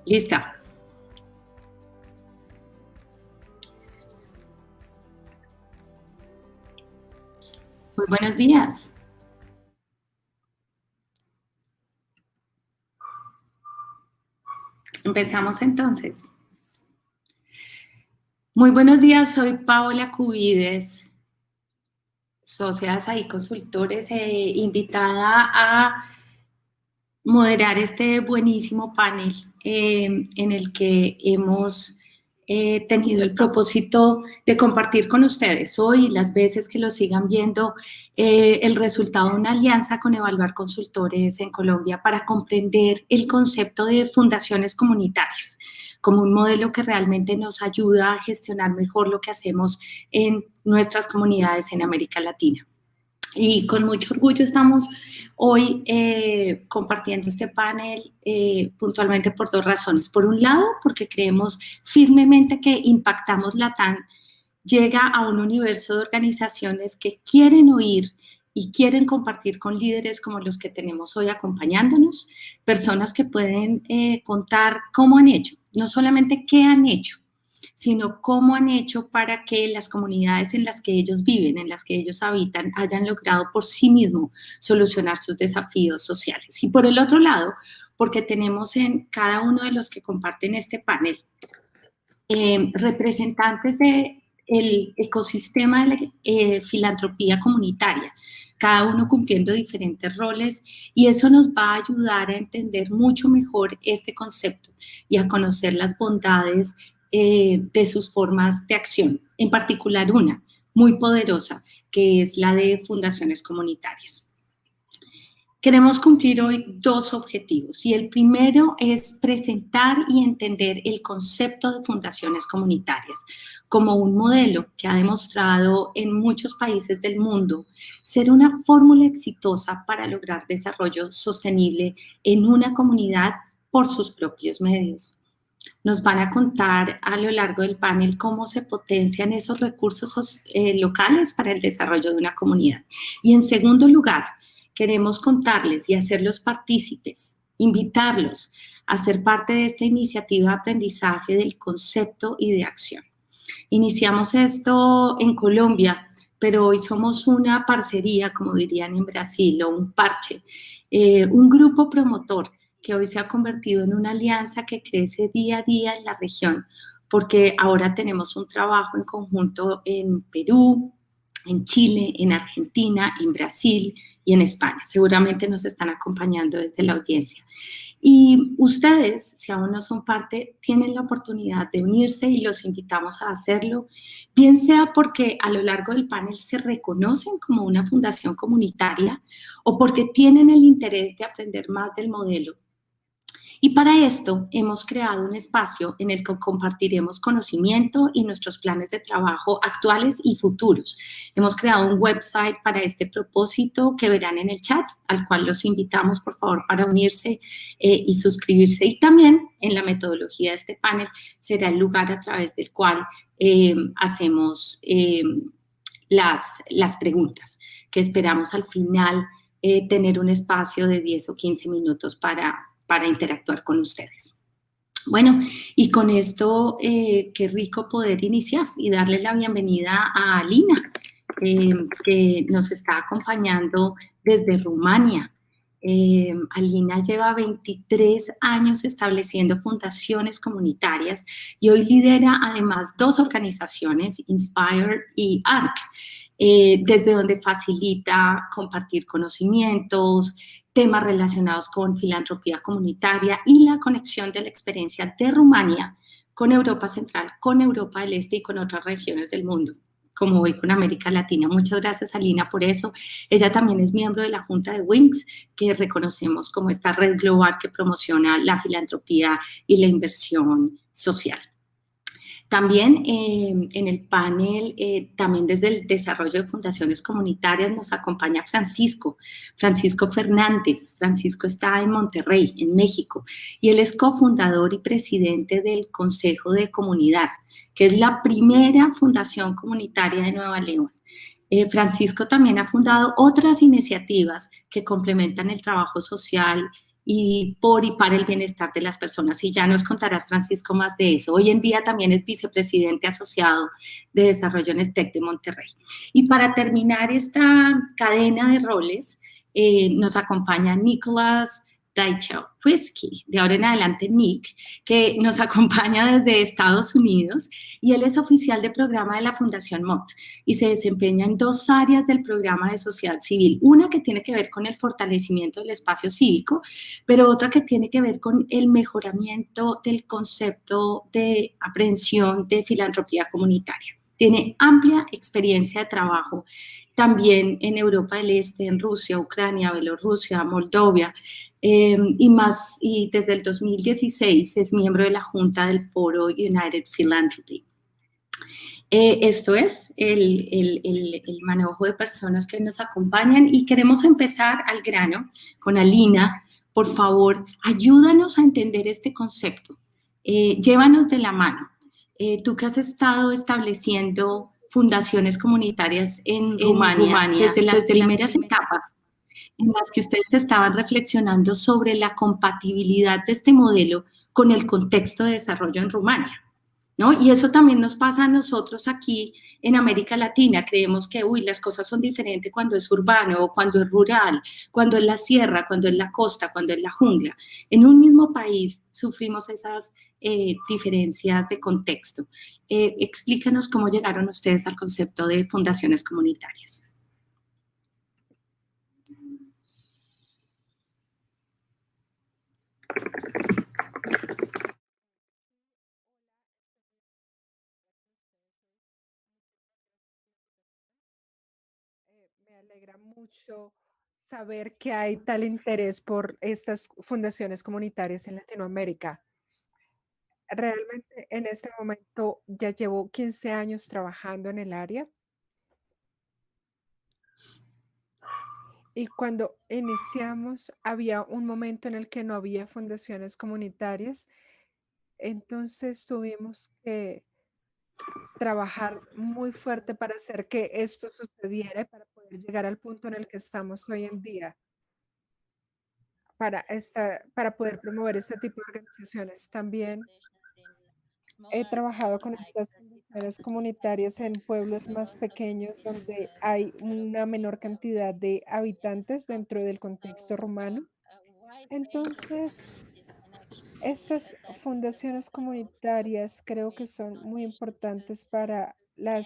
Lista. Muy buenos días. Empezamos entonces. Muy buenos días, soy Paola Cubides, socia de Asaí Consultores, invitada a moderar este buenísimo panel en el que hemos tenido el propósito de compartir con ustedes hoy y las veces que lo sigan viendo el resultado de una alianza con Evaluar Consultores en Colombia para comprender el concepto de fundaciones comunitarias como un modelo que realmente nos ayuda a gestionar mejor lo que hacemos en nuestras comunidades en América Latina. Y con mucho orgullo estamos hoy compartiendo este panel puntualmente por dos razones. Por un lado, porque creemos firmemente que Impactamos Latam llega a un universo de organizaciones que quieren oír y quieren compartir con líderes como los que tenemos hoy acompañándonos, personas que pueden contar cómo han hecho, no solamente qué han hecho, sino cómo han hecho para que las comunidades en las que ellos viven, en las que ellos habitan, hayan logrado por sí mismos solucionar sus desafíos sociales. Y por el otro lado, porque tenemos en cada uno de los que comparten este panel representantes del ecosistema de la filantropía comunitaria, cada uno cumpliendo diferentes roles, y eso nos va a ayudar a entender mucho mejor este concepto y a conocer las bondades de sus formas de acción, en particular una muy poderosa, que es la de fundaciones comunitarias. Queremos cumplir hoy dos objetivos y el primero es presentar y entender el concepto de fundaciones comunitarias como un modelo que ha demostrado en muchos países del mundo ser una fórmula exitosa para lograr desarrollo sostenible en una comunidad por sus propios medios. Nos van a contar a lo largo del panel cómo se potencian esos recursos locales para el desarrollo de una comunidad. Y en segundo lugar, queremos contarles y hacerlos partícipes, invitarlos a ser parte de esta iniciativa de aprendizaje del concepto y de acción. Iniciamos esto en Colombia, pero hoy somos una parcería, como dirían en Brasil, o un parche, un grupo promotor que hoy se ha convertido en una alianza que crece día a día en la región, porque ahora tenemos un trabajo en conjunto en Perú, en Chile, en Argentina, en Brasil y en España. Seguramente nos están acompañando desde la audiencia. Y ustedes, si aún no son parte, tienen la oportunidad de unirse y los invitamos a hacerlo, bien sea porque a lo largo del panel se reconocen como una fundación comunitaria o porque tienen el interés de aprender más del modelo. Y para esto hemos creado un espacio en el que compartiremos conocimiento y nuestros planes de trabajo actuales y futuros. Hemos creado un website para este propósito que verán en el chat, al cual los invitamos, por favor, para unirse y suscribirse. Y también en la metodología de este panel será el lugar a través del cual hacemos las preguntas, que esperamos al final tener un espacio de 10 o 15 minutos para interactuar con ustedes. Bueno, y con esto, qué rico poder iniciar y darle la bienvenida a Alina, que nos está acompañando desde Rumania. Alina lleva 23 años estableciendo fundaciones comunitarias y hoy lidera además dos organizaciones, Inspire y ARC, desde donde facilita compartir conocimientos, temas relacionados con filantropía comunitaria y la conexión de la experiencia de Rumania con Europa Central, con Europa del Este y con otras regiones del mundo, como hoy con América Latina. Muchas gracias, Alina, por eso. Ella también es miembro de la Junta de WINGS, que reconocemos como esta red global que promociona la filantropía y la inversión social. También en el panel, también desde el desarrollo de fundaciones comunitarias, nos acompaña Francisco Fernández. Francisco está en Monterrey, en México, y él es cofundador y presidente del Consejo de Comunidad, que es la primera fundación comunitaria de Nueva León. Francisco también ha fundado otras iniciativas que complementan el trabajo social y por y para el bienestar de las personas. Y ya nos contarás, Francisco, más de eso. Hoy en día también es vicepresidente asociado de desarrollo en el TEC de Monterrey. Y para terminar esta cadena de roles, nos acompaña Nicholas Daichowski, de ahora en adelante Nick, que nos acompaña desde Estados Unidos y él es oficial de programa de la Fundación MOT y se desempeña en dos áreas del programa de sociedad civil. Una que tiene que ver con el fortalecimiento del espacio cívico, pero otra que tiene que ver con el mejoramiento del concepto de aprehensión de filantropía comunitaria. Tiene amplia experiencia de trabajo también en Europa del Este, en Rusia, Ucrania, Bielorrusia, Moldovia, y desde el 2016 es miembro de la Junta del Foro United Philanthropy. Esto es el manejo de personas que nos acompañan y queremos empezar al grano con Alina. Por favor, ayúdanos a entender este concepto. Llévanos de la mano. Tú que has estado estableciendo fundaciones comunitarias en Rumania, desde las primeras etapas en las que ustedes estaban reflexionando sobre la compatibilidad de este modelo con el contexto de desarrollo en Rumania. ¿No? Y eso también nos pasa a nosotros aquí en América Latina. Creemos que, uy, las cosas son diferentes cuando es urbano o cuando es rural, cuando es la sierra, cuando es la costa, cuando es la jungla. En un mismo país sufrimos esas diferencias de contexto. Explícanos cómo llegaron ustedes al concepto de fundaciones comunitarias. Me alegra mucho saber que hay tal interés por estas fundaciones comunitarias en Latinoamérica. Realmente en este momento ya llevo 15 años trabajando en el área y cuando iniciamos había un momento en el que no había fundaciones comunitarias, entonces tuvimos que trabajar muy fuerte para hacer que esto sucediera, y para poder llegar al punto en el que estamos hoy en día. Para poder promover este tipo de organizaciones. También he trabajado con estas fundaciones comunitarias en pueblos más pequeños donde hay una menor cantidad de habitantes dentro del contexto rumano. Entonces, estas fundaciones comunitarias creo que son muy importantes para el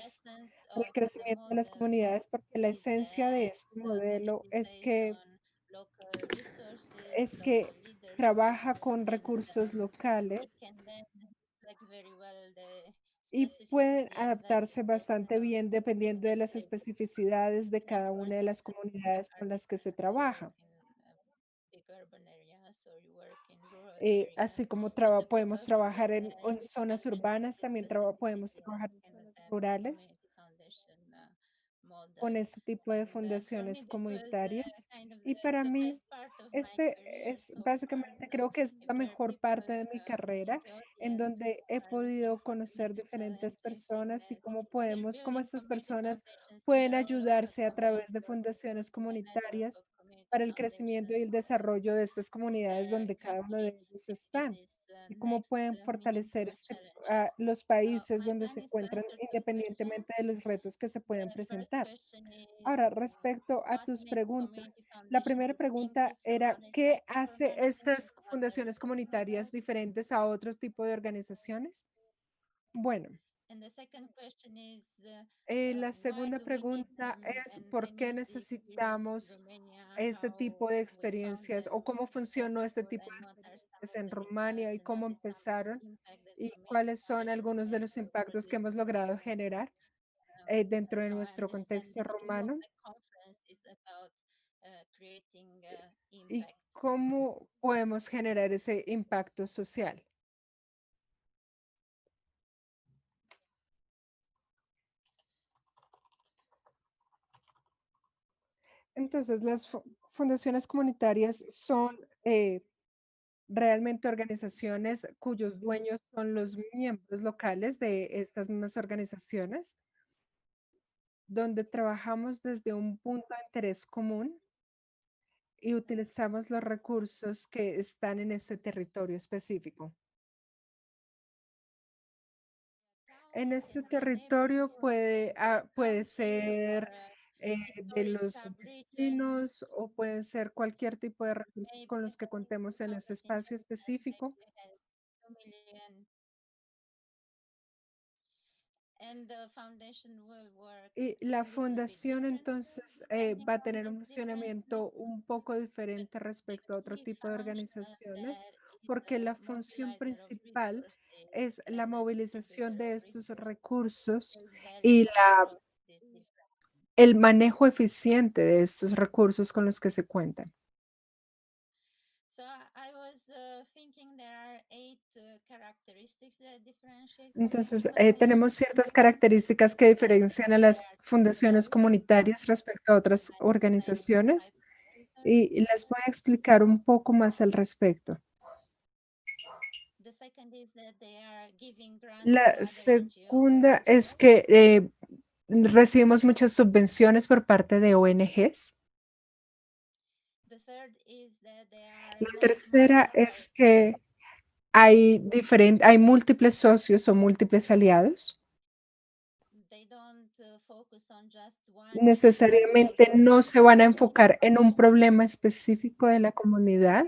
crecimiento de las comunidades, porque la esencia de este modelo es que trabaja con recursos locales y pueden adaptarse bastante bien dependiendo de las especificidades de cada una de las comunidades con las que se trabaja. Así como podemos trabajar en zonas urbanas, también podemos trabajar en zonas rurales con este tipo de fundaciones comunitarias. Y para mí, este es básicamente, creo que es la mejor parte de mi carrera, en donde he podido conocer diferentes personas y cómo estas personas pueden ayudarse a través de fundaciones comunitarias para el crecimiento y el desarrollo de estas comunidades donde cada uno de ellos están. Y cómo pueden fortalecer los países donde se encuentran independientemente de los retos que se puedan presentar. Ahora, respecto a tus preguntas, la primera pregunta era, ¿qué hace estas fundaciones comunitarias diferentes a otros tipos de organizaciones? Bueno, la segunda pregunta es, ¿por qué necesitamos este tipo de experiencias o cómo funcionó este tipo de experiencias en Rumania y cómo empezaron y cuáles son algunos de los impactos que hemos logrado generar dentro de nuestro contexto rumano y cómo podemos generar ese impacto social? Entonces, las fundaciones comunitarias son realmente organizaciones cuyos dueños son los miembros locales de estas mismas organizaciones, donde trabajamos desde un punto de interés común y utilizamos los recursos que están en este territorio específico. En este territorio puede ser de los vecinos o puede ser cualquier tipo de recursos con los que contemos en este espacio específico. Y la fundación entonces va a tener un funcionamiento un poco diferente respecto a otro tipo de organizaciones, porque la función principal es la movilización de estos recursos y el manejo eficiente de estos recursos con los que se cuentan. Entonces, tenemos ciertas características que diferencian a las fundaciones comunitarias respecto a otras organizaciones y les voy a explicar un poco más al respecto. La segunda es que recibimos muchas subvenciones por parte de ONGs. La tercera es que hay múltiples socios o múltiples aliados. Necesariamente no se van a enfocar en un problema específico de la comunidad,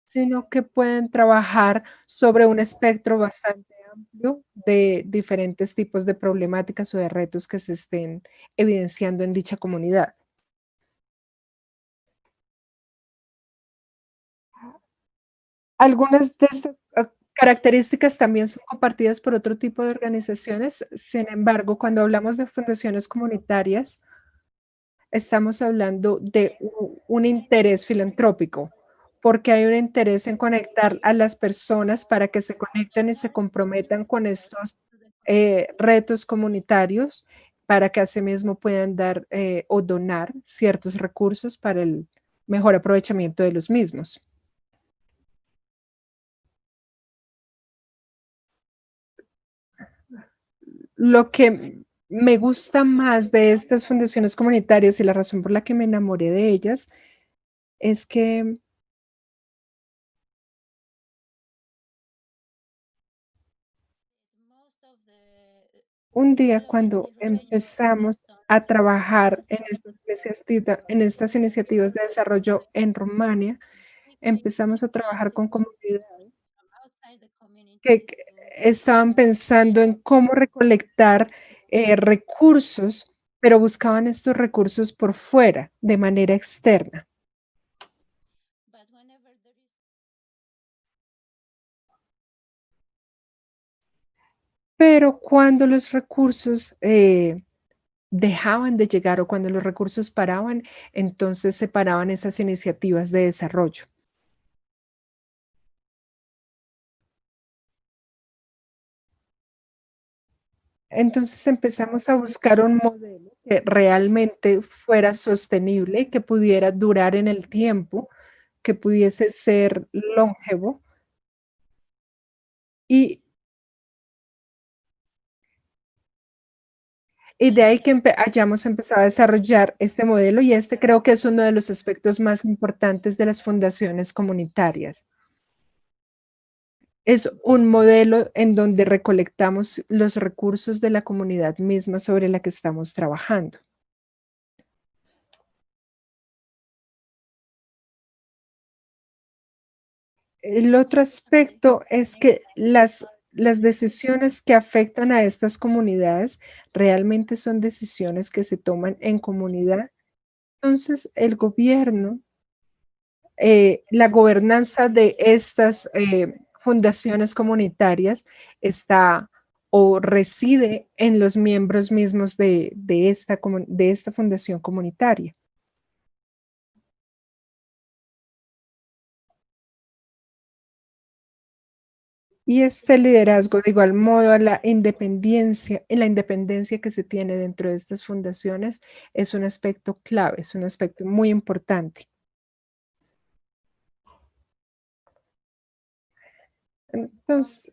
sino que pueden trabajar sobre un espectro bastante amplio de diferentes tipos de problemáticas o de retos que se estén evidenciando en dicha comunidad. Algunas de estas características también son compartidas por otro tipo de organizaciones. Sin embargo, cuando hablamos de fundaciones comunitarias, estamos hablando de un interés filantrópico, porque hay un interés en conectar a las personas para que se conecten y se comprometan con estos retos comunitarios, para que asimismo puedan dar o donar ciertos recursos para el mejor aprovechamiento de los mismos. Lo que me gusta más de estas fundaciones comunitarias y la razón por la que me enamoré de ellas es que un día cuando empezamos a trabajar en estas iniciativas de desarrollo en Rumania, empezamos a trabajar con comunidades que estaban pensando en cómo recolectar recursos, pero buscaban estos recursos por fuera, de manera externa. Pero cuando los recursos dejaban de llegar o cuando los recursos paraban, entonces se paraban esas iniciativas de desarrollo. Entonces empezamos a buscar un modelo que realmente fuera sostenible, que pudiera durar en el tiempo, que pudiese ser longevo y, y de ahí que hayamos empezado a desarrollar este modelo y este creo que es uno de los aspectos más importantes de las fundaciones comunitarias. Es un modelo en donde recolectamos los recursos de la comunidad misma sobre la que estamos trabajando. El otro aspecto es que las decisiones que afectan a estas comunidades realmente son decisiones que se toman en comunidad. Entonces, el gobierno, la gobernanza de estas fundaciones comunitarias está o reside en los miembros mismos de esta fundación comunitaria. Y este liderazgo, de igual modo, a la independencia que se tiene dentro de estas fundaciones es un aspecto clave, es un aspecto muy importante. Entonces,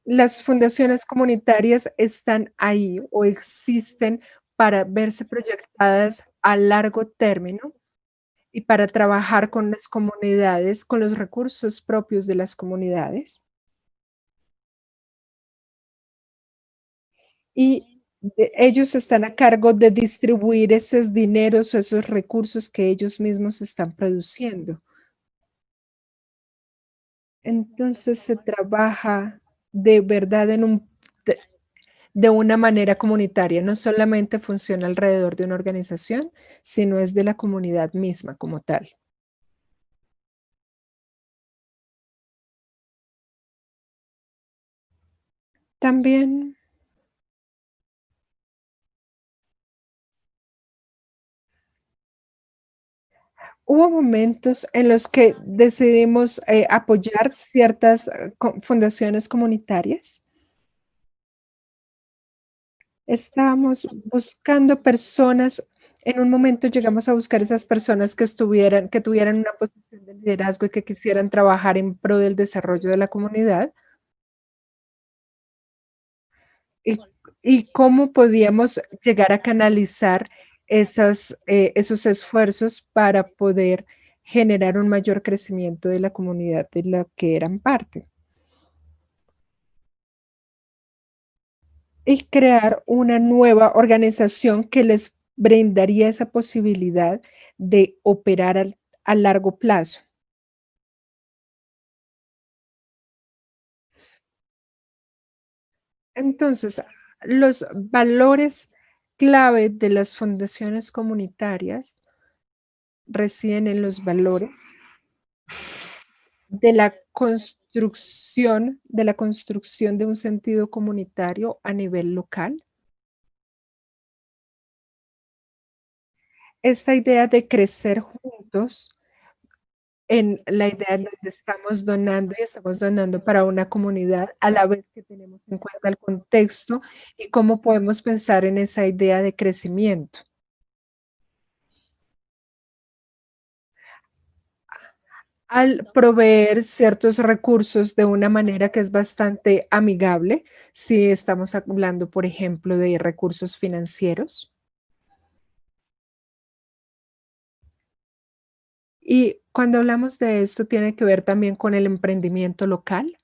las fundaciones comunitarias están ahí o existen para verse proyectadas a largo término y para trabajar con las comunidades, con los recursos propios de las comunidades. Y ellos están a cargo de distribuir esos dineros o esos recursos que ellos mismos están produciendo. Entonces se trabaja de verdad de, de una manera comunitaria, no solamente funciona alrededor de una organización, sino es de la comunidad misma como tal. También hubo momentos en los que decidimos apoyar ciertas fundaciones comunitarias. Estábamos buscando personas, en un momento llegamos a buscar esas personas que tuvieran una posición de liderazgo y que quisieran trabajar en pro del desarrollo de la comunidad. Y, y cómo podíamos llegar a canalizar esos esfuerzos para poder generar un mayor crecimiento de la comunidad de la que eran parte. Y crear una nueva organización que les brindaría esa posibilidad de operar a largo plazo. Entonces, los valores clave de las fundaciones comunitarias residen en los valores de la construcción de un sentido comunitario a nivel local. Esta idea de crecer juntos en la idea en donde estamos donando y estamos donando para una comunidad a la vez que tenemos en cuenta el contexto y cómo podemos pensar en esa idea de crecimiento. Al proveer ciertos recursos de una manera que es bastante amigable, si estamos hablando, por ejemplo, de recursos financieros. Y cuando hablamos de esto, tiene que ver también con el emprendimiento local,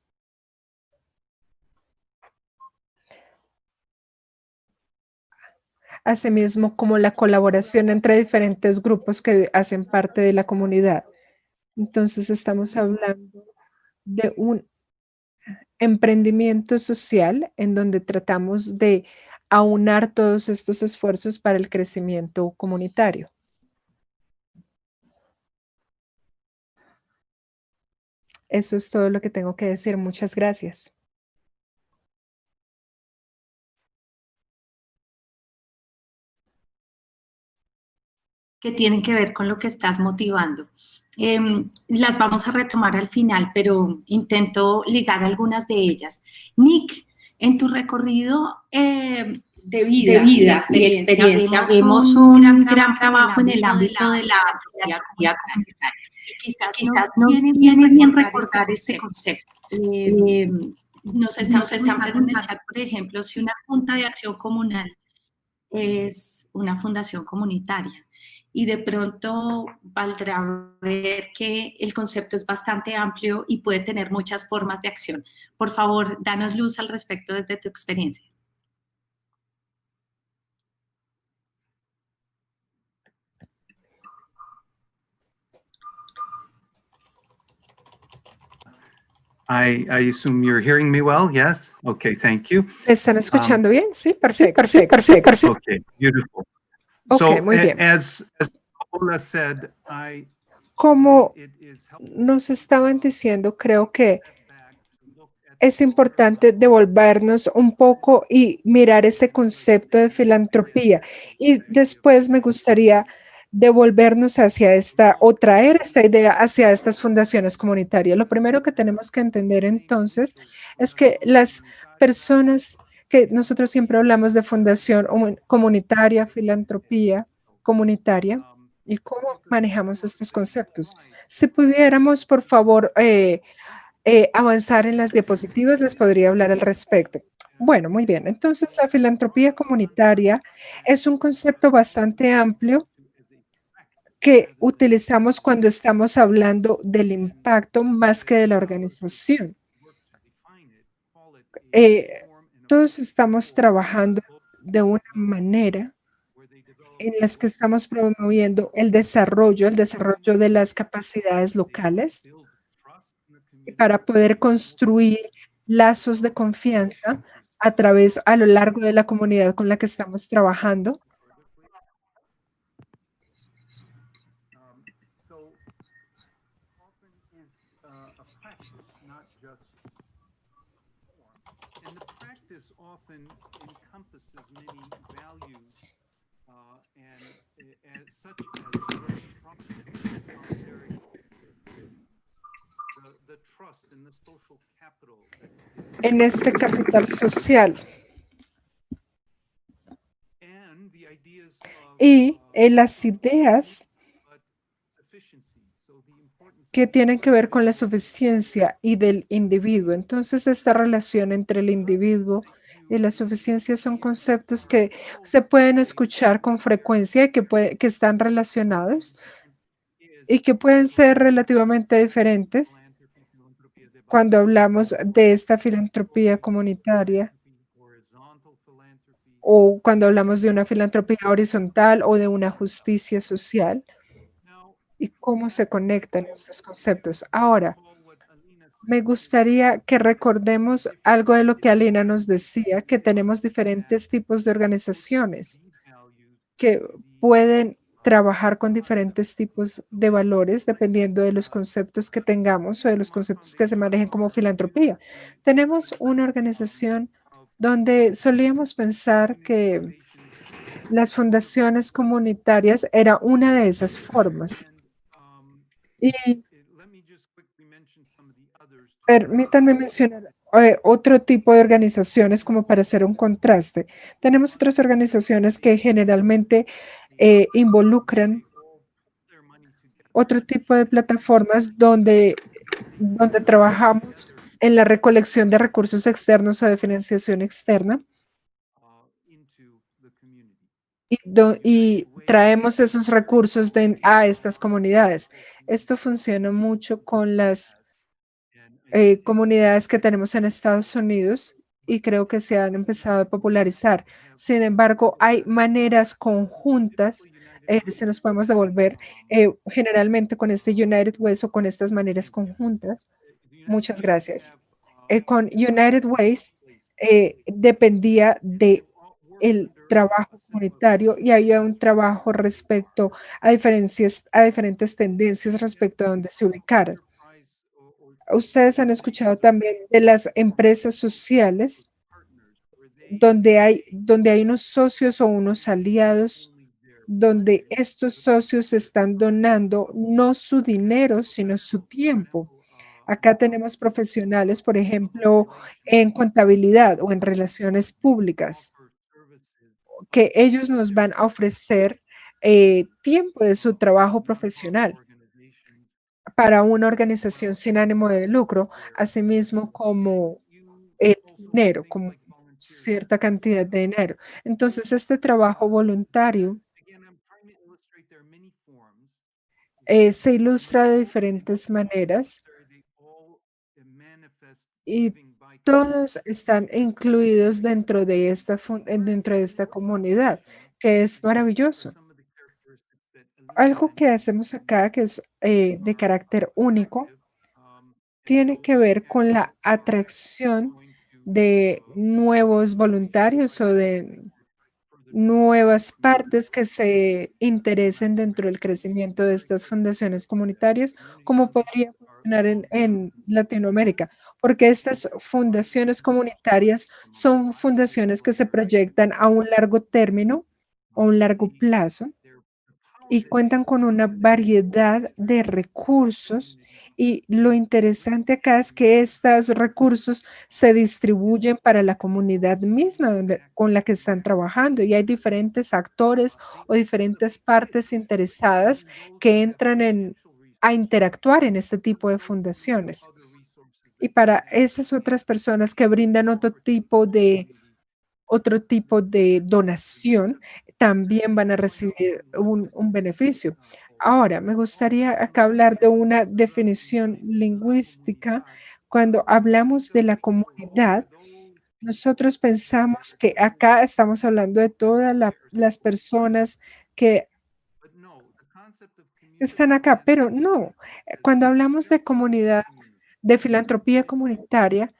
asimismo como la colaboración entre diferentes grupos que hacen parte de la comunidad. Entonces, estamos hablando de un emprendimiento social en donde tratamos de aunar todos estos esfuerzos para el crecimiento comunitario. Eso es todo lo que tengo que decir. Muchas gracias. Que tienen que ver con lo que estás motivando. Las vamos a retomar al final, pero intento ligar algunas de ellas. Nick, en tu recorrido de vida y experiencia, vemos un gran trabajo en el ámbito de la filantropía comunitaria. Y quizás nos viene bien recordar este concepto. Eh, nos están preguntando en el chat, por ejemplo, si una junta de acción comunal es una fundación comunitaria. Y de pronto valdrá ver que el concepto es bastante amplio y puede tener muchas formas de acción. Por favor, danos luz al respecto desde tu experiencia. I assume you're hearing me well, yes? Okay, thank you. ¿Me están escuchando bien? Sí, perfecto. Sí, perfecto. Okay, beautiful. Okay, muy bien. As Paola said, Como nos estaban diciendo, creo que es importante devolvernos un poco y mirar este concepto de filantropía. Y después me gustaría devolvernos hacia esta o traer esta idea hacia estas fundaciones comunitarias. Lo primero que tenemos que entender entonces es que las personas que nosotros siempre hablamos de fundación comunitaria, filantropía comunitaria y cómo manejamos estos conceptos. Si pudiéramos, por favor, avanzar en las diapositivas, les podría hablar al respecto. Bueno, muy bien. Entonces, la filantropía comunitaria es un concepto bastante amplio que utilizamos cuando estamos hablando del impacto más que de la organización. Eh, Todos estamos trabajando de una manera en las que estamos promoviendo el desarrollo de las capacidades locales para poder construir lazos de confianza a lo largo de la comunidad con la que estamos trabajando. And the practice often encompasses many values such as the trust and the social capital. En este capital social And the ideas y en las ideas sufficiency. So the importance que tienen que ver con la suficiencia y del individuo. Entonces, esta relación entre el individuo y la suficiencia son conceptos que se pueden escuchar con frecuencia y que están relacionados y que pueden ser relativamente diferentes cuando hablamos de esta filantropía comunitaria o cuando hablamos de una filantropía horizontal o de una justicia social y cómo se conectan estos conceptos. Ahora, me gustaría que recordemos algo de lo que Alina nos decía, que tenemos diferentes tipos de organizaciones que pueden trabajar con diferentes tipos de valores dependiendo de los conceptos que tengamos o de los conceptos que se manejen como filantropía. Tenemos una organización donde solíamos pensar que las fundaciones comunitarias era una de esas formas. Y permítanme mencionar otro tipo de organizaciones como para hacer un contraste. Tenemos otras organizaciones que generalmente involucran otro tipo de plataformas donde trabajamos en la recolección de recursos externos o de financiación externa y traemos esos recursos a estas comunidades. Esto funciona mucho con las comunidades que tenemos en Estados Unidos y creo que se han empezado a popularizar. Sin embargo, hay maneras conjuntas, si nos podemos devolver, generalmente con este United Ways o con estas maneras conjuntas. Muchas gracias. Con United Ways dependía de el trabajo comunitario y había un trabajo respecto a diferentes tendencias respecto a donde se ubicaran. Ustedes han escuchado también de las empresas sociales donde hay unos socios o unos aliados, donde estos socios están donando no su dinero, sino su tiempo. Acá tenemos profesionales, por ejemplo, en contabilidad o en relaciones públicas, que ellos nos van a ofrecer tiempo de su trabajo profesional para una organización sin ánimo de lucro, asimismo como dinero, como cierta cantidad de dinero. Entonces, este trabajo voluntario se ilustra de diferentes maneras y todos están incluidos dentro de esta comunidad, que es maravilloso. Algo que hacemos acá, que es de carácter único, tiene que ver con la atracción de nuevos voluntarios o de nuevas partes que se interesen dentro del crecimiento de estas fundaciones comunitarias, como podría funcionar en Latinoamérica, porque estas fundaciones comunitarias son fundaciones que se proyectan a un largo término o un largo plazo y cuentan con una variedad de recursos. Y lo interesante acá es que estos recursos se distribuyen para la comunidad misma con la que están trabajando y hay diferentes actores o diferentes partes interesadas que a interactuar en este tipo de fundaciones. Y para esas otras personas que brindan otro tipo de donación, también van a recibir un beneficio. Ahora, me gustaría acá hablar de una definición lingüística. Cuando hablamos de la comunidad, nosotros pensamos que acá estamos hablando de todas las personas que están acá, pero no. Cuando hablamos de comunidad, de filantropía comunitaria,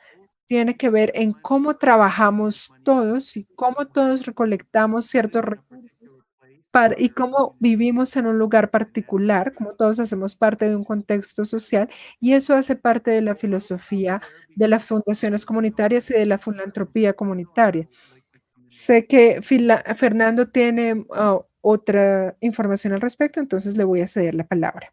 tiene que ver en cómo trabajamos todos y cómo todos recolectamos ciertos recursos y cómo vivimos en un lugar particular, como todos hacemos parte de un contexto social, y eso hace parte de la filosofía de las fundaciones comunitarias y de la filantropía comunitaria. Sé que Fernando tiene otra información al respecto, entonces le voy a ceder la palabra.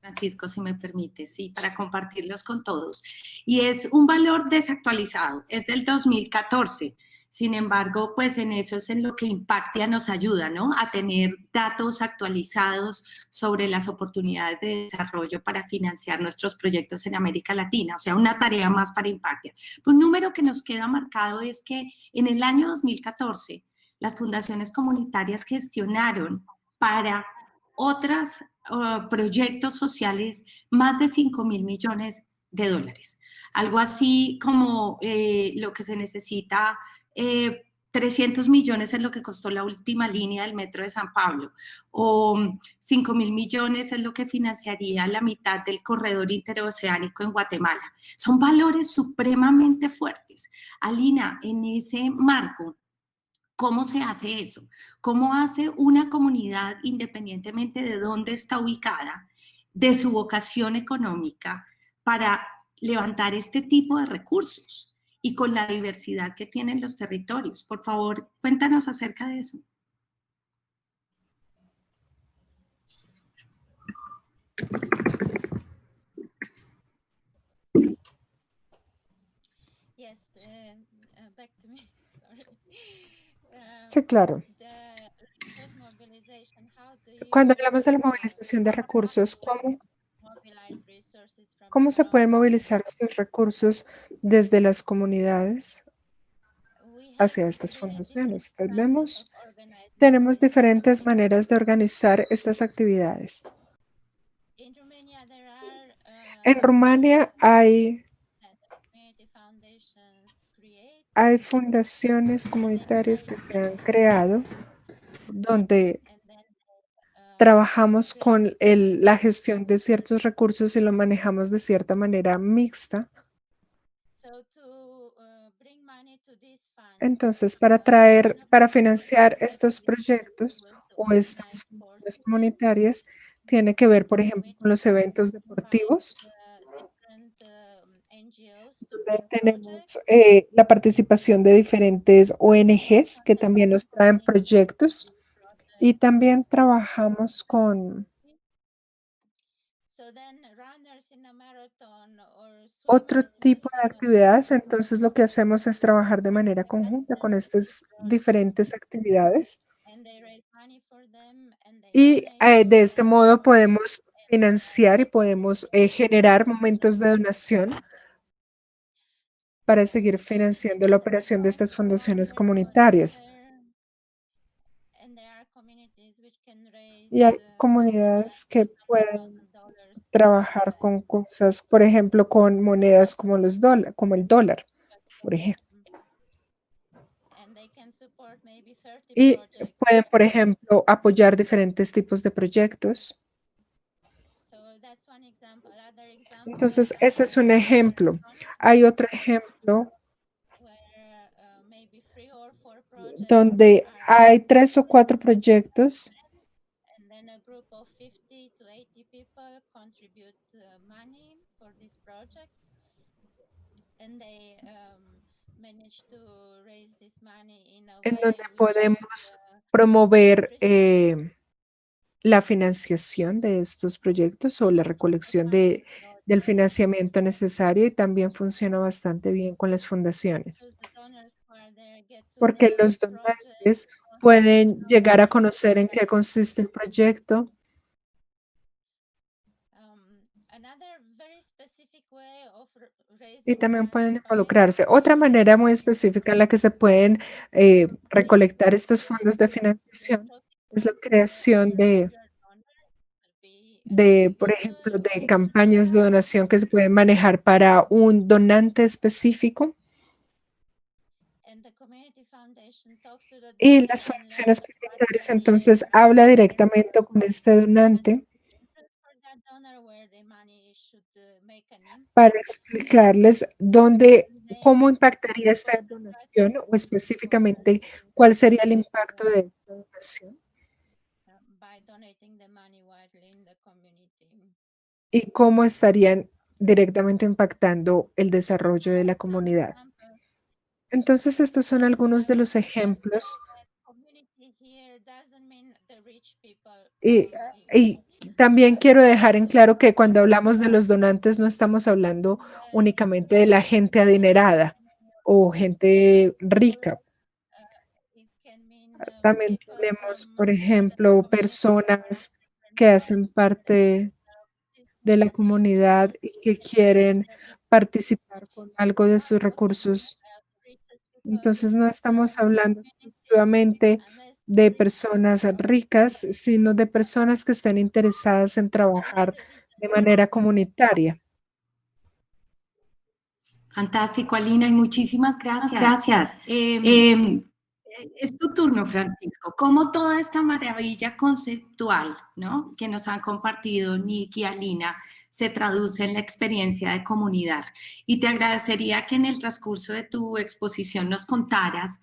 Francisco, si me permite, sí, para compartirlos con todos. Y es un valor desactualizado, es del 2014. Sin embargo, pues en eso es en lo que Impactia nos ayuda, ¿no? A tener datos actualizados sobre las oportunidades de desarrollo para financiar nuestros proyectos en América Latina. O sea, una tarea más para Impactia. Un número que nos queda marcado es que en el año 2014, las fundaciones comunitarias gestionaron para otras proyectos sociales más de 5.000 millones de dólares. Algo así como lo que se necesita, 300 millones es lo que costó la última línea del metro de San Pablo, o 5.000 millones es lo que financiaría la mitad del corredor interoceánico en Guatemala. Son valores supremamente fuertes. Alina, en ese marco, ¿cómo se hace eso? ¿Cómo hace una comunidad, independientemente de dónde está ubicada, de su vocación económica, para levantar este tipo de recursos y con la diversidad que tienen los territorios? Por favor, cuéntanos acerca de eso. Sí, claro. Cuando hablamos de la movilización de recursos, ¿cómo se pueden movilizar estos recursos desde las comunidades hacia estas fundaciones? Tenemos diferentes maneras de organizar estas actividades. En Rumania hay fundaciones comunitarias que se han creado donde trabajamos con la gestión de ciertos recursos y lo manejamos de cierta manera mixta. Entonces, para financiar estos proyectos o estas fundaciones comunitarias, tiene que ver, por ejemplo, con los eventos deportivos. Tenemos la participación de diferentes ONGs que también nos traen proyectos y también trabajamos con otro tipo de actividades. Entonces, lo que hacemos es trabajar de manera conjunta con estas diferentes actividades y de este modo podemos financiar y podemos generar momentos de donación para seguir financiando la operación de estas fundaciones comunitarias. Y hay comunidades que pueden trabajar con cosas, por ejemplo, con monedas como como el dólar, por ejemplo. Y pueden, por ejemplo, apoyar diferentes tipos de proyectos. Entonces, ese es un ejemplo. Hay otro ejemplo donde hay 3 o 4 proyectos en donde podemos promover la financiación de estos proyectos o la recolección del financiamiento necesario, y también funciona bastante bien con las fundaciones, porque los donantes pueden llegar a conocer en qué consiste el proyecto. Y también pueden involucrarse. Otra manera muy específica en la que se pueden recolectar estos fondos de financiación es la creación por ejemplo, de campañas de donación que se pueden manejar para un donante específico. Y las fundaciones comunitarias entonces habla directamente con este donante para explicarles cómo impactaría esta donación o específicamente cuál sería el impacto de esta donación y cómo estarían directamente impactando el desarrollo de la comunidad. Entonces, estos son algunos de los ejemplos y también quiero dejar en claro que cuando hablamos de los donantes no estamos hablando únicamente de la gente adinerada o gente rica. También tenemos, por ejemplo, personas que hacen parte de la comunidad y que quieren participar con algo de sus recursos. Entonces, no estamos hablando exclusivamente de personas ricas, sino de personas que estén interesadas en trabajar de manera comunitaria. Fantástico, Alina, y muchísimas gracias. Es tu turno, Francisco. ¿Cómo toda esta maravilla conceptual, ¿no?, que nos han compartido Nick y Alina se traduce en la experiencia de comunidad? Y te agradecería que en el transcurso de tu exposición nos contaras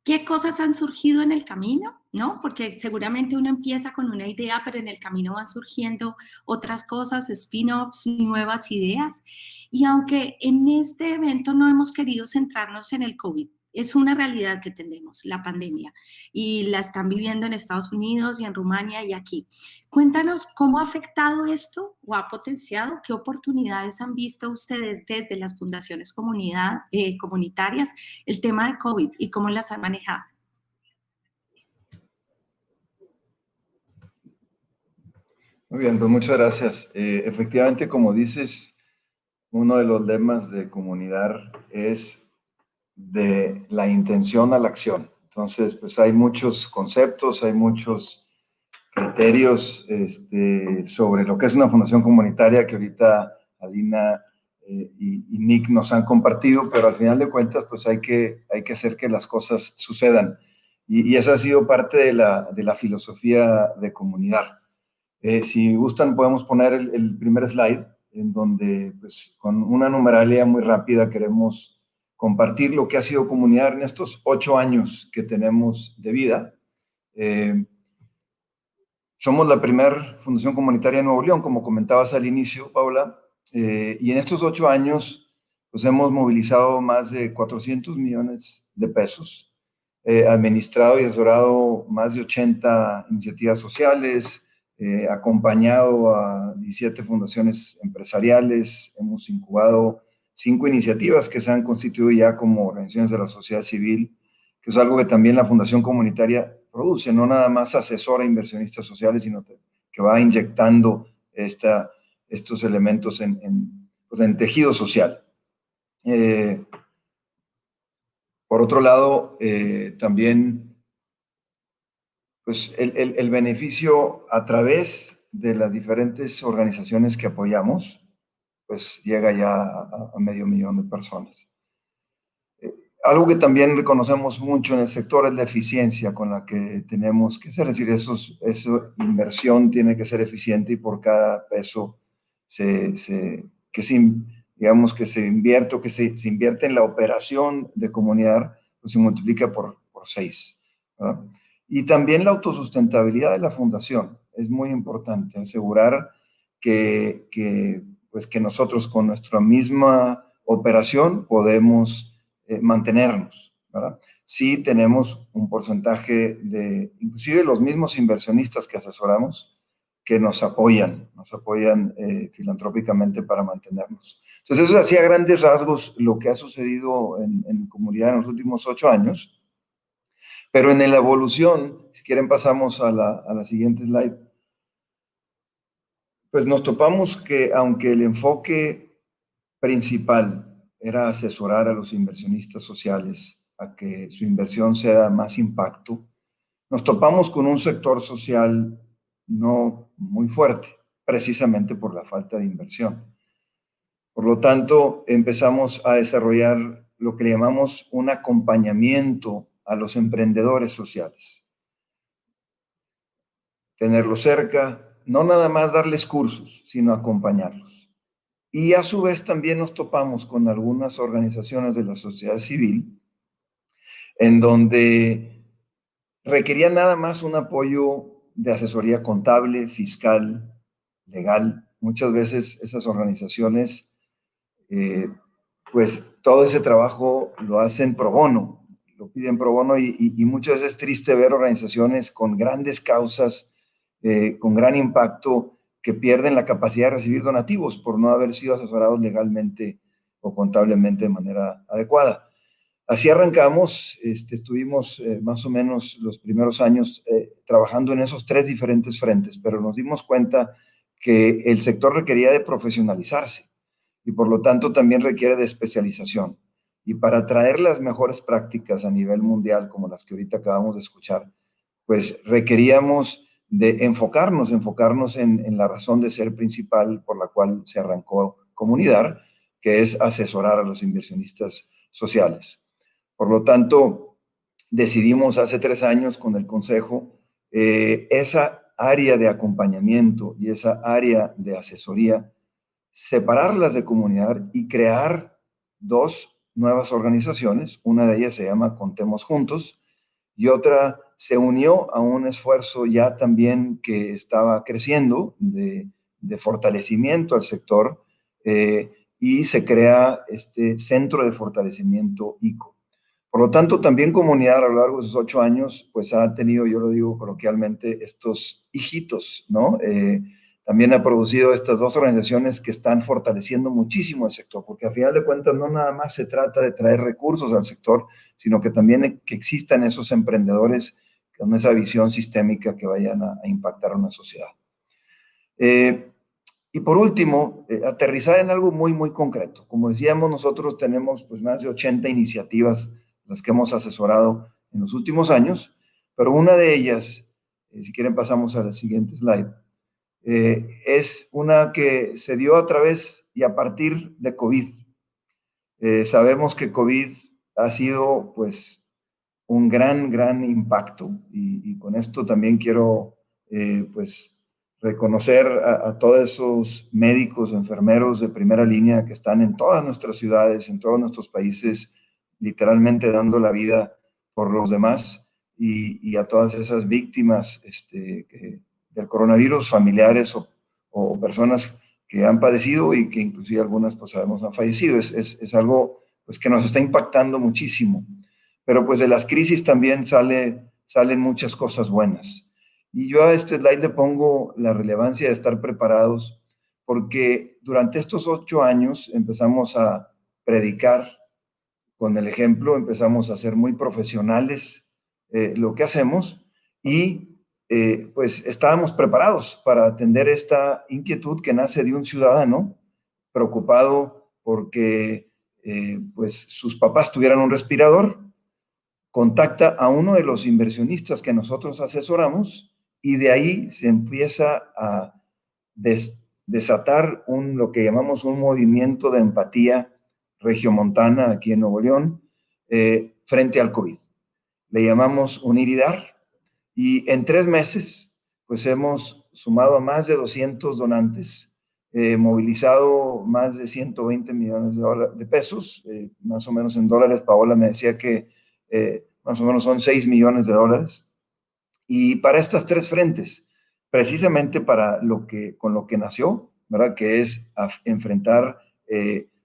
qué cosas han surgido en el camino, ¿no? Porque seguramente uno empieza con una idea, pero en el camino van surgiendo otras cosas, spin-offs, nuevas ideas. Y aunque en este evento no hemos querido centrarnos en el COVID, es una realidad que tenemos, la pandemia, y la están viviendo en Estados Unidos y en Rumania y aquí. Cuéntanos cómo ha afectado esto o ha potenciado, qué oportunidades han visto ustedes desde las fundaciones comunitarias el tema de COVID y cómo las han manejado. Muy bien, pues muchas gracias. Efectivamente, como dices, uno de los lemas de comunidad es de la intención a la acción. Entonces, pues hay muchos conceptos, hay muchos criterios sobre lo que es una fundación comunitaria que ahorita Alina y Nick nos han compartido, pero al final de cuentas, pues hay que hacer que las cosas sucedan. Y esa ha sido parte de la filosofía de comunidad. Si gustan, podemos poner el primer slide, en donde, pues, con una numeralia muy rápida queremos compartir lo que ha sido comunidad en estos 8 años que tenemos de vida. Somos la primera fundación comunitaria de Nuevo León, como comentabas al inicio, Paula, y en estos 8 años, pues hemos movilizado más de 400 millones de pesos, administrado y asesorado más de 80 iniciativas sociales, acompañado a 17 fundaciones empresariales, hemos incubado 5 iniciativas que se han constituido ya como organizaciones de la sociedad civil, que es algo que también la Fundación Comunitaria produce, no nada más asesora a inversionistas sociales, sino que va inyectando estos elementos pues en tejido social. Por otro lado, también pues el beneficio a través de las diferentes organizaciones que apoyamos, pues llega ya a 500,000 de personas. Algo que también reconocemos mucho en el sector es la eficiencia con la que tenemos que hacer, es decir, esa inversión tiene que ser eficiente y por cada peso digamos, que se invierte o que se invierte en la operación de comunidad, pues se multiplica por 6, ¿verdad? Y también la autosustentabilidad de la fundación es muy importante, asegurar pues que nosotros con nuestra misma operación podemos mantenernos, ¿verdad? Sí tenemos un porcentaje inclusive los mismos inversionistas que asesoramos, que nos apoyan filantrópicamente para mantenernos. Entonces, eso hacía grandes rasgos lo que ha sucedido en comunidad en los últimos 8 años, pero en la evolución, si quieren pasamos a la siguiente slide, pues nos topamos que aunque el enfoque principal era asesorar a los inversionistas sociales a que su inversión sea más impacto, nos topamos con un sector social no muy fuerte, precisamente por la falta de inversión. Por lo tanto, empezamos a desarrollar lo que le llamamos un acompañamiento a los emprendedores sociales. Tenerlos cerca, no nada más darles cursos, sino acompañarlos. Y a su vez también nos topamos con algunas organizaciones de la sociedad civil en donde requerían nada más un apoyo de asesoría contable, fiscal, legal. Muchas veces esas organizaciones, pues todo ese trabajo lo hacen pro bono, lo piden pro bono y muchas veces es triste ver organizaciones con grandes causas, con gran impacto, que pierden la capacidad de recibir donativos por no haber sido asesorados legalmente o contablemente de manera adecuada. Así arrancamos, estuvimos más o menos los primeros años trabajando en esos 3 diferentes frentes, pero nos dimos cuenta que el sector requería de profesionalizarse y por lo tanto también requiere de especialización. Y para traer las mejores prácticas a nivel mundial, como las que ahorita acabamos de escuchar, pues requeríamos de enfocarnos en la razón de ser principal por la cual se arrancó Comunidad, que es asesorar a los inversionistas sociales. Por lo tanto, decidimos hace 3 años con el Consejo esa área de acompañamiento y esa área de asesoría, separarlas de Comunidad y crear 2 nuevas organizaciones. Una de ellas se llama Contemos Juntos y otra se unió a un esfuerzo ya también que estaba creciendo de fortalecimiento al sector y se crea este Centro de Fortalecimiento ICO. Por lo tanto, también Comunidad a lo largo de sus 8 años, pues ha tenido, yo lo digo coloquialmente, estos hijitos, ¿no? También ha producido estas 2 organizaciones que están fortaleciendo muchísimo el sector, porque a final de cuentas no nada más se trata de traer recursos al sector, sino que también que existan esos emprendedores con esa visión sistémica que vayan a impactar a una sociedad. Y por último, aterrizar en algo muy, muy concreto. Como decíamos, nosotros tenemos pues más de 80 iniciativas las que hemos asesorado en los últimos años, pero una de ellas, si quieren pasamos a la siguiente slide, es una que se dio a través y a partir de COVID. Sabemos que COVID ha sido pues un gran impacto y con esto también quiero pues reconocer a todos esos médicos, enfermeros de primera línea que están en todas nuestras ciudades, en todos nuestros países, literalmente dando la vida por los demás y a todas esas víctimas del coronavirus, familiares o personas que han padecido y que inclusive algunas pues sabemos han fallecido. Es algo pues que nos está impactando muchísimo. Pero pues de las crisis también salen muchas cosas buenas. Y yo a este slide le pongo la relevancia de estar preparados, porque durante estos 8 años empezamos a predicar con el ejemplo, empezamos a ser muy profesionales lo que hacemos y pues estábamos preparados para atender esta inquietud que nace de un ciudadano preocupado porque pues sus papás tuvieran un respirador, contacta a uno de los inversionistas que nosotros asesoramos y de ahí se empieza a desatar lo que llamamos un movimiento de empatía regiomontana aquí en Nuevo León frente al COVID. Le llamamos Unir y Dar y en 3 meses pues hemos sumado a más de 200 donantes, movilizado más de 120 millones de pesos, más o menos en dólares. Paola me decía que más o menos son 6 millones de dólares. Y para estas 3 frentes, precisamente con lo que nació, ¿verdad? Que es enfrentar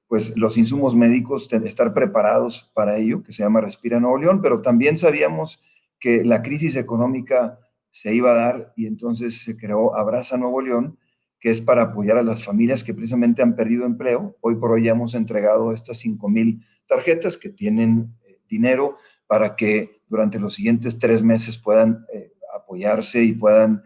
pues los insumos médicos, estar preparados para ello, que se llama Respira Nuevo León, pero también sabíamos que la crisis económica se iba a dar y entonces se creó Abraza Nuevo León, que es para apoyar a las familias que precisamente han perdido empleo. Hoy por hoy ya hemos entregado estas 5,000 tarjetas que tienen dinero para que durante los siguientes 3 meses puedan apoyarse y puedan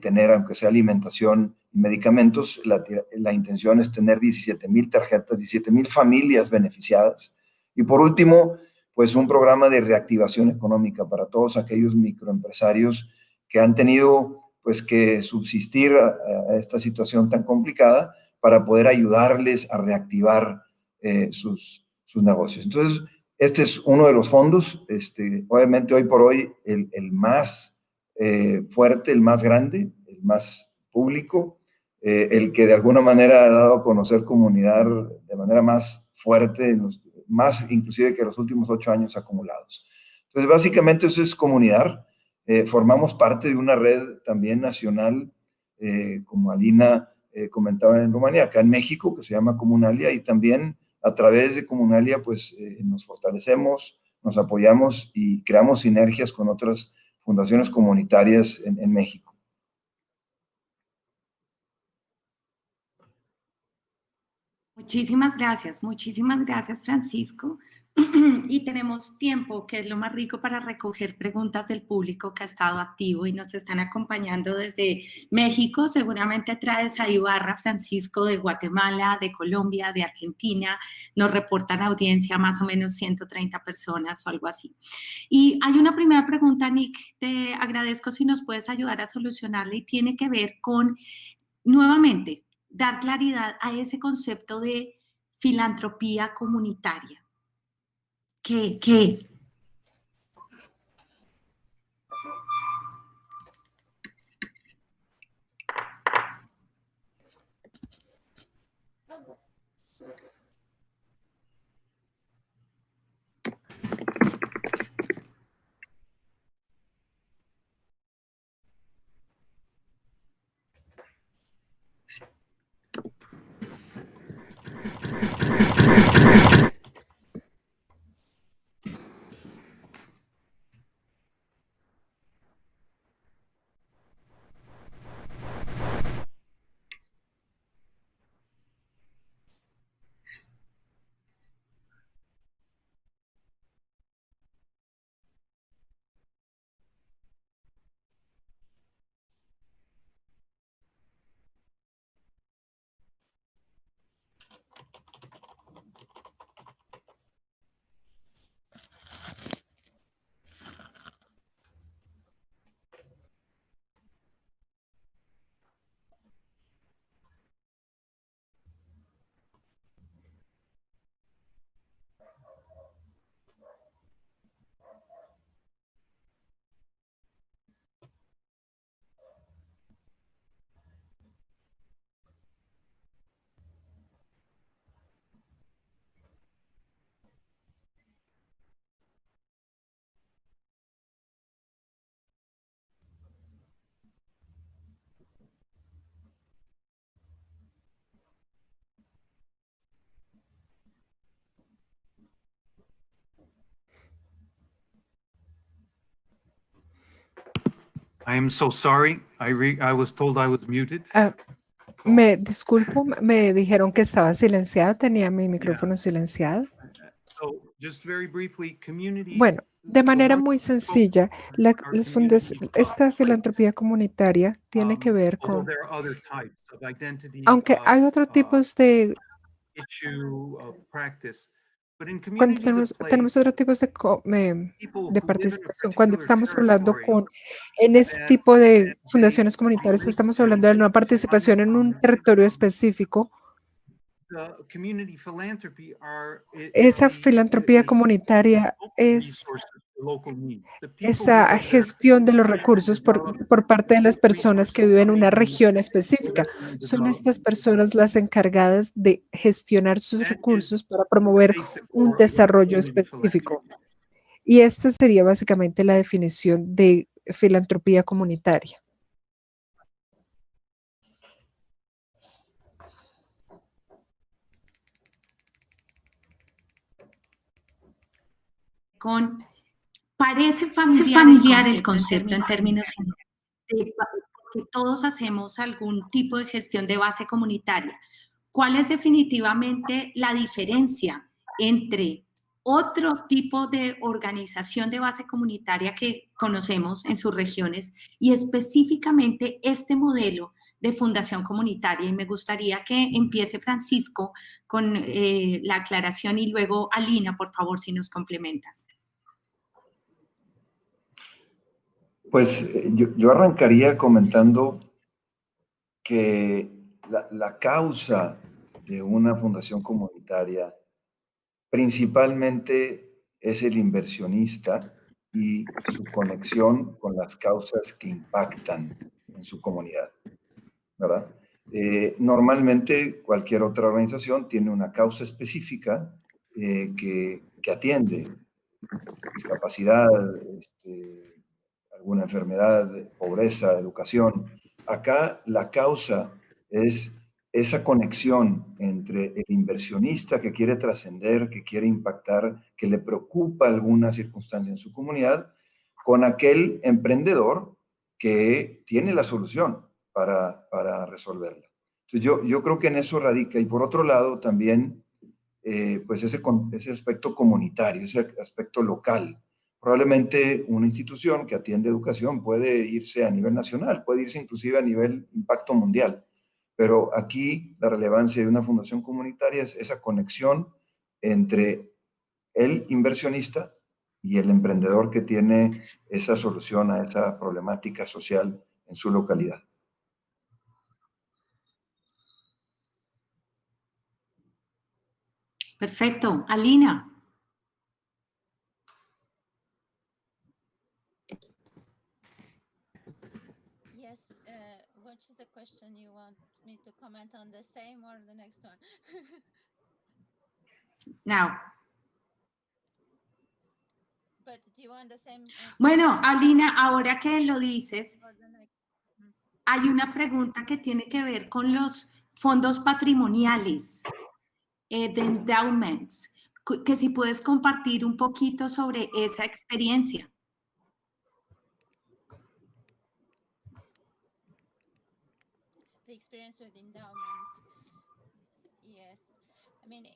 tener, aunque sea alimentación y medicamentos. La intención es tener 17,000 tarjetas, 17,000 familias beneficiadas. Y por último, pues un programa de reactivación económica para todos aquellos microempresarios que han tenido pues que subsistir a esta situación tan complicada para poder ayudarles a reactivar sus negocios. Entonces, este es uno de los fondos, obviamente hoy por hoy el más fuerte, el más grande, el más público, el que de alguna manera ha dado a conocer comunidad de manera más fuerte, más inclusive que los últimos 8 años acumulados. Entonces, básicamente eso es comunidad. Formamos parte de una red también nacional, como Alina comentaba en Rumanía, acá en México, que se llama Comunalia, y también a través de Comunalia, pues nos fortalecemos, nos apoyamos y creamos sinergias con otras fundaciones comunitarias en México. Muchísimas gracias, Francisco. Y tenemos tiempo, que es lo más rico, para recoger preguntas del público que ha estado activo y nos están acompañando desde México. Seguramente traes a Ibarra, Francisco, de Guatemala, de Colombia, de Argentina. Nos reportan audiencia más o menos 130 personas o algo así. Y hay una primera pregunta, Nick, te agradezco si nos puedes ayudar a solucionarla, y tiene que ver con, nuevamente, dar claridad a ese concepto de filantropía comunitaria. ¿Qué es? I am so sorry. I was told I was muted. Me disculpo, me dijeron que estaba silenciado, tenía mi micrófono silenciado. So, just very briefly, communities, Bueno, de manera muy sencilla, esta filantropía comunitaria tiene que ver con, aunque hay otros tipos de, cuando tenemos otros tipos de participación, cuando estamos hablando en este tipo de fundaciones comunitarias, estamos hablando de una participación en un territorio específico. Esa filantropía comunitaria es esa gestión de los recursos por parte de las personas que viven en una región específica. Son estas personas las encargadas de gestionar sus recursos para promover un desarrollo específico. Y esta sería básicamente la definición de filantropía comunitaria. Parece familiar el concepto en términos generales, porque todos hacemos algún tipo de gestión de base comunitaria. ¿Cuál es definitivamente la diferencia entre otro tipo de organización de base comunitaria que conocemos en sus regiones y específicamente este modelo de fundación comunitaria. Y me gustaría que empiece Francisco con la aclaración y luego Alina, por favor, si nos complementas. Pues yo arrancaría comentando que la causa de una fundación comunitaria principalmente es el inversionista y su conexión con las causas que impactan en su comunidad, ¿verdad? Normalmente cualquier otra organización tiene una causa específica que atiende: discapacidad, alguna enfermedad, pobreza, educación. Acá la causa es esa conexión entre el inversionista que quiere trascender, que quiere impactar, que le preocupa alguna circunstancia en su comunidad, con aquel emprendedor que tiene la solución para resolverla. Entonces yo creo que en eso radica. Y por otro lado también, pues ese aspecto comunitario, ese aspecto local. Probablemente una institución que atiende educación puede irse a nivel nacional, puede irse inclusive a nivel impacto mundial, pero aquí la relevancia de una fundación comunitaria es esa conexión entre el inversionista y el emprendedor que tiene esa solución a esa problemática social en su localidad. Perfecto. Alina. Yes, which is the question you want me to comment on, the same or the next one? Now. But do you want the same? Bueno, Alina, ahora que lo dices, Or the next? hay una pregunta que tiene que ver con los fondos patrimoniales, de endowments, que si puedes compartir un poquito sobre esa experiencia. The experience with endowments. Yes. I mean,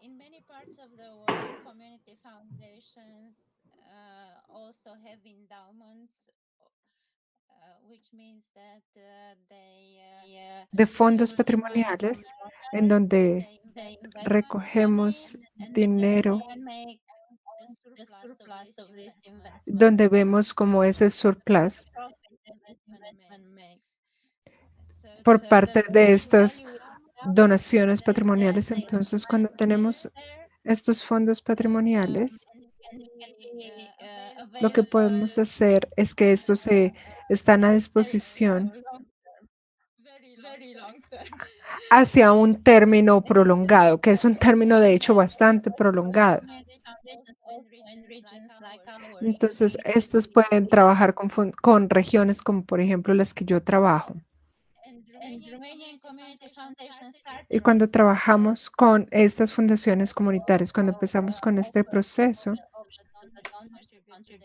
in many parts of the world, community foundations also have endowments, which means that De fondos patrimoniales, en donde recogemos dinero, donde vemos como ese surplus por parte de estas donaciones patrimoniales. Entonces, cuando tenemos estos fondos patrimoniales, lo que podemos hacer es que estos están a disposición hacia un término prolongado, que es un término de hecho bastante prolongado. Entonces, estos pueden trabajar con regiones como por ejemplo las que yo trabajo. Y cuando trabajamos con estas fundaciones comunitarias, cuando empezamos con este proceso,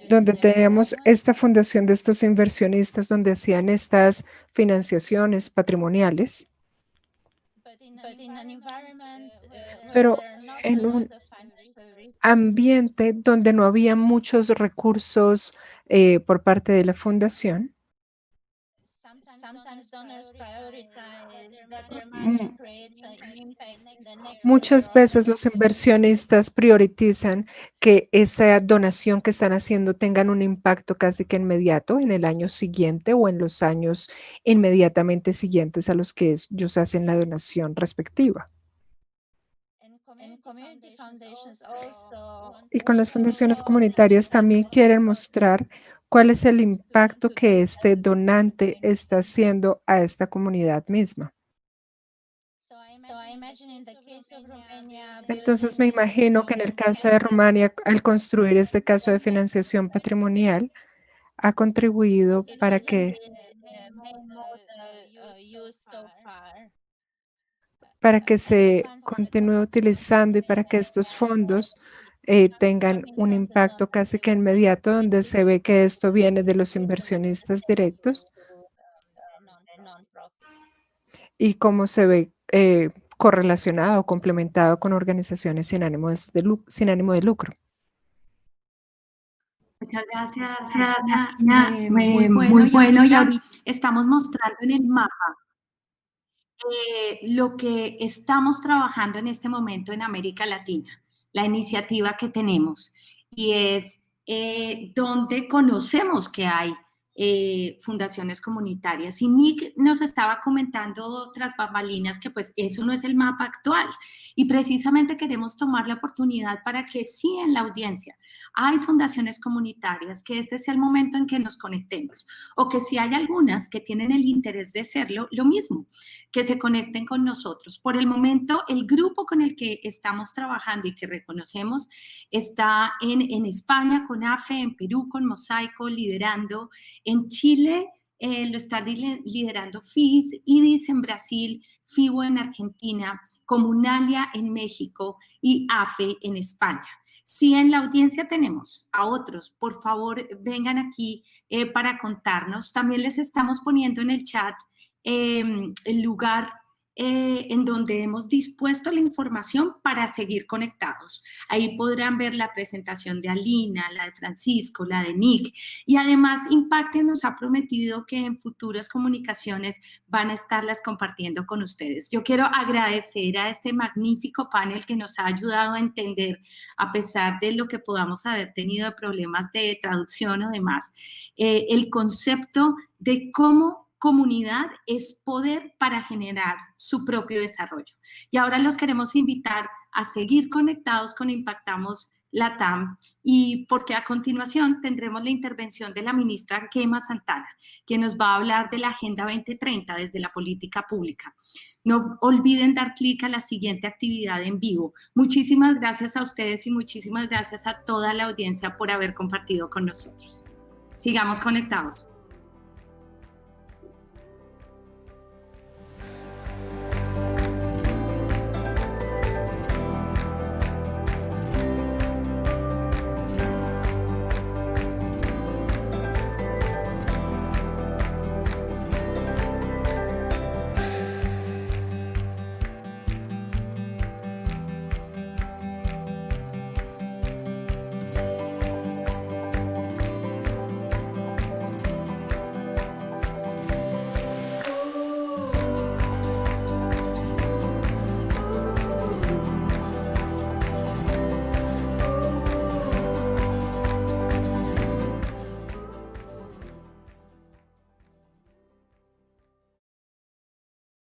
donde teníamos esta fundación de estos inversionistas, donde hacían estas financiaciones patrimoniales, pero en un ambiente donde no había muchos recursos por parte de la fundación, muchas veces los inversionistas priorizan que esa donación que están haciendo tengan un impacto casi que inmediato en el año siguiente o en los años inmediatamente siguientes a los que ellos hacen la donación respectiva. Y con las fundaciones comunitarias también quieren mostrar cuál es el impacto que este donante está haciendo a esta comunidad misma. Entonces me imagino que en el caso de Rumania, al construir este caso de financiación patrimonial, ha contribuido para que se continúe utilizando y para que estos fondos tengan un impacto casi que inmediato, donde se ve que esto viene de los inversionistas directos y cómo se ve correlacionado o complementado con organizaciones sin ánimo de lucro. Muchas gracias, Ana. Muy bueno. Y ahorita estamos mostrando en el mapa lo que estamos trabajando en este momento en América Latina, la iniciativa que tenemos, y es donde conocemos que hay fundaciones comunitarias. Y Nick nos estaba comentando tras bambalinas que pues eso no es el mapa actual, y precisamente queremos tomar la oportunidad para que sí en la audiencia hay fundaciones comunitarias, que este sea el momento en que nos conectemos, o que si hay algunas que tienen el interés de serlo, lo mismo, que se conecten con nosotros. Por el momento, el grupo con el que estamos trabajando y que reconocemos está en España con AFE, en Perú con Mosaico, liderando. En Chile lo está liderando FIS, IDIS en Brasil, FIBO en Argentina, Comunalia en México y AFE en España. Si en la audiencia tenemos a otros, por favor vengan aquí para contarnos. También les estamos poniendo en el chat el lugar en donde hemos dispuesto la información para seguir conectados. Ahí podrán ver la presentación de Alina, la de Francisco, la de Nick, y además Impacte nos ha prometido que en futuras comunicaciones van a estarlas compartiendo con ustedes. Yo quiero agradecer a este magnífico panel que nos ha ayudado a entender, a pesar de lo que podamos haber tenido de problemas de traducción o demás, el concepto de cómo comunidad es poder para generar su propio desarrollo. Y ahora los queremos invitar a seguir conectados con Impactamos Latam, y porque a continuación tendremos la intervención de la ministra Kema Santana, que nos va a hablar de la Agenda 2030 desde la política pública. No olviden dar clic a la siguiente actividad en vivo. Muchísimas gracias a ustedes y muchísimas gracias a toda la audiencia por haber compartido con nosotros. Sigamos conectados.